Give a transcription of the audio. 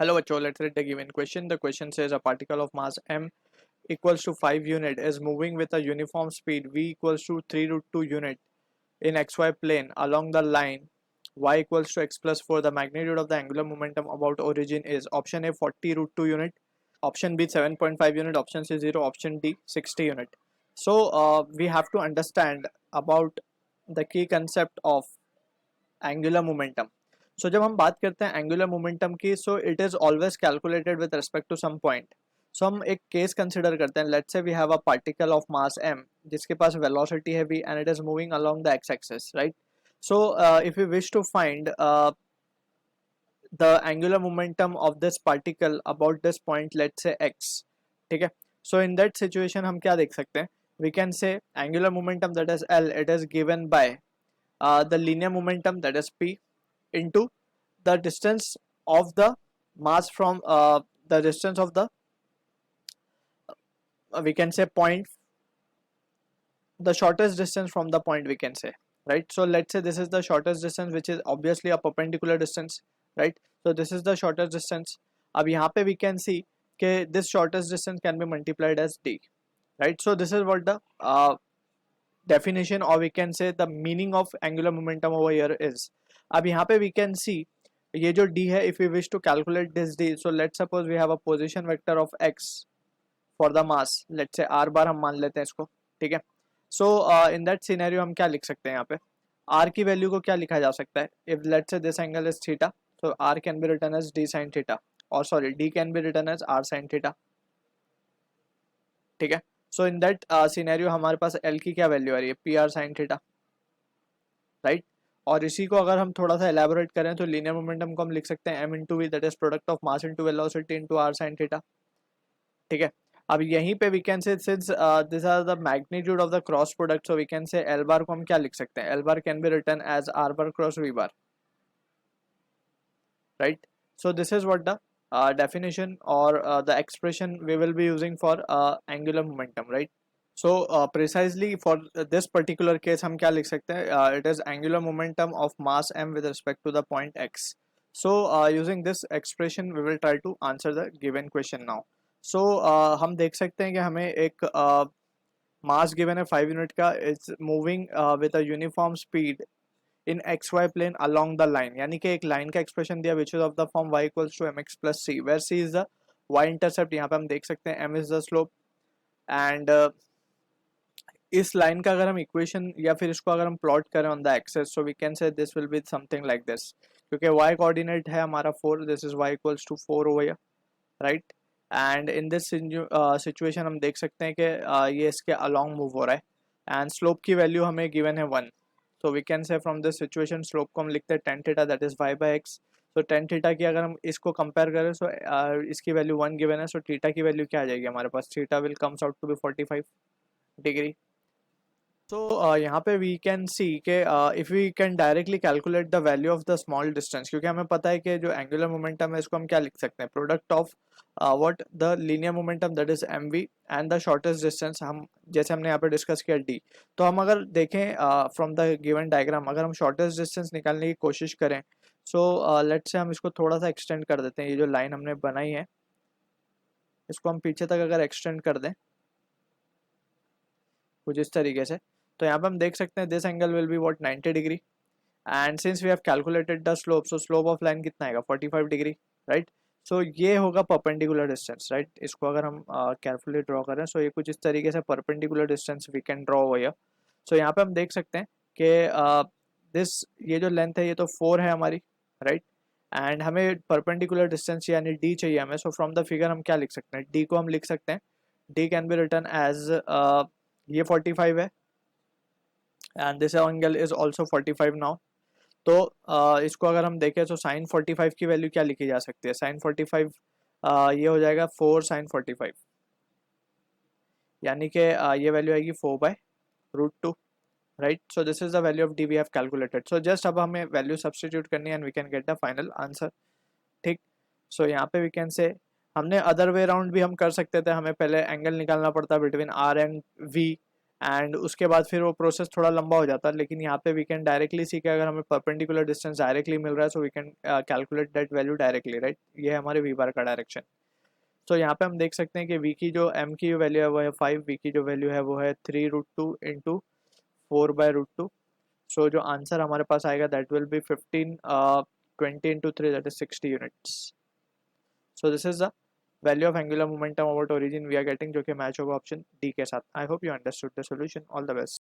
Hello, bachcho. Let's read the given question. The question says a particle of mass m equals to 5 unit is moving with a uniform speed v equals to 3 root 2 unit in xy plane along the line y equals to x plus 4. The magnitude of the angular momentum about origin is option A 40 root 2 unit, option B 7.5 unit, option C 0, option D 60 unit. So we have to understand about the key concept of angular momentum. So जब हम बात करते हैं angular momentum की, so it is always calculated with respect to some point. So हम एक case consider करते हैं. Let's say we have a particle of mass m जिसके पास वेलोसिटी है v and it is moving along the x axis, right. So if you wish to find the angular momentum of this particle about this point, let's say x. ठीक है. So in that situation हम क्या देख सकते हैं? We can say angular momentum, that is L, it is given by the linear momentum, that is P, into the distance of the mass from the distance of the we can say point, the shortest distance from the point, we can say, right. So let's say this is the shortest distance, which is obviously a perpendicular distance, right. So this is the shortest distance. अब यहाँ पे we can see कि this shortest distance can be multiplied as d, right. So this is what the definition, or we can say the meaning of angular momentum over here is. अब यहाँ पे we can see ये जो d है, if we wish to calculate this d, so let's suppose we have a position vector of x for the mass, let's say r bar हम मान लेते हैं इसको, ठीक है. सो इन दैट सिनेरियो हम क्या लिख सकते हैं यहाँ पे, r की वैल्यू को क्या लिखा जा सकता है. If let's say this angle is theta, so r can be written as d sin theta, or sorry, d can be written as r sin theta, ठीक है. सो इन दैट सिनेरियो हमारे पास l की क्या वैल्यू आ रही है, P R sine theta, right. और इसी को अगर हम थोड़ा सा एलैबोरेट करें तो लीनियर मोमेंटम को हम लिख सकते हैं m into v, that is product of mass into velocity into r sine theta, ठीक है. अब यहीं पे we can say since this are the magnitude of the cross product, so we can say L bar को हम क्या लिख सकते हैं, L bar can be written as r bar cross v bar, right. So this is what the definition or the expression we will be using for angular momentum, right. So precisely for this particular case हम क्या लिख सकते हैं, it is angular momentum of mass m with respect to the point x. So using this expression we will try to answer the given question now. So हम देख सकते हैं कि हमें एक मास गिवन है 5 यूनिट का, it's moving with a uniform speed in x y plane along the line, यानी कि एक लाइन का एक्सप्रेशन दिया which is of the form y equals to m x plus c, where c is the y intercept. यहाँ पे हम देख सकते हैं m is the slope. And इस लाइन का अगर हम इक्वेशन या फिर इसको अगर हम प्लॉट करें on the axes, so we can say this will be something like this, क्योंकि y कोऑर्डिनेट है हमारा 4, this is y equals to 4 over here, right. And in this situation हम देख सकते हैं कि ये इसके अलोंग मूव हो रहा है एंड स्लोप की वैल्यू हमें गिवन है 1. So we can say from this situation slope को हम लिखते हैं tan theta, that is y by x. So tan theta की अगर हम इसको कंपेयर करें, सो इसकी वैल्यू 1 गिवन है, सो थीटा की वैल्यू क्या आ जाएगी हमारे पास, theta will comes out to be 45 degree. So यहाँ पे वी कैन सी के if we can directly calculate the value of the small distance, क्योंकि हमें पता है कि जो एंगुलर मोमेंटम है इसको हम क्या लिख सकते हैं, product of what the linear momentum, that is m v, and the shortest distance, हम जैसे हमने यहाँ पे डिस्कस किया डी. तो हम अगर देखें फ्रॉम द गिवन डायग्राम, अगर हम शॉर्टेस्ट डिस्टेंस निकालने की कोशिश करें, सो लेट्स से हम इसको थोड़ा सा एक्सटेंड कर देते हैं. ये जो लाइन हमने बनाई है इसको हम पीछे तक अगर एक्सटेंड कर दें कुछ इस तरीके से, तो यहाँ पे हम देख सकते हैं this angle will be what 90 degree. And since we have calculated the slope, so slope of line कितना आएगा 45 डिग्री, राइट. सो ये होगा परपेंडिकुलर डिस्टेंस, राइट. इसको अगर हम केयरफुली ड्रॉ करें, सो ये कुछ इस तरीके से perpendicular distance we can draw over here. So यहाँ पे हम देख सकते हैं कि दिस ये जो लेंथ है ये तो 4 है हमारी, राइट. एंड हमें परपेंडिकुलर डिस्टेंस यानी d चाहिए हमें. सो फ्रॉम द फिगर हम क्या लिख सकते हैं, d को हम लिख सकते हैं, d can be written as ये 45 है and this angle is also 45 now. तो इसको अगर हम देखें तो साइन 45 की वैल्यू क्या लिखी जा सकती है, साइन 45 ये हो जाएगा 4 साइन 45, यानी कि ये वैल्यू आएगी 4 by root 2, right. So this is the value of d we have calculated. So just अब हमें वैल्यू सब्सटीट्यूट करनी है and we can get the final answer, ठीक. सो यहाँ पे वी कैन से हमने अदर वे राउंड भी हम कर सकते थे, हमें पहले एंगल निकालना पड़ता between r and v, and उसके बाद फिर वो प्रोसेस थोड़ा लंबा हो जाता है, लेकिन यहाँ पे वी कैन डायरेक्टली सी कि अगर हमें परपेंडिकुलर डिस्टेंस डायरेक्टली मिल रहा है, so we can calculate that value directly, right. ये है हमारे वी बार का डायरेक्शन। तो यहाँ पे हम देख सकते हैं कि वी की जो एम की वैल्यू है वो है 5, वी की जो वैल्यू है वो है 3√2 इंटू 4/√2। सो जो आंसर हमारे पास आएगा that will be 15, 20 into 3 that is 60 units. So this is the value of angular momentum about origin we are getting, जो कि मैच होगा ऑप्शन डी के साथ। I hope you understood the solution. All the best.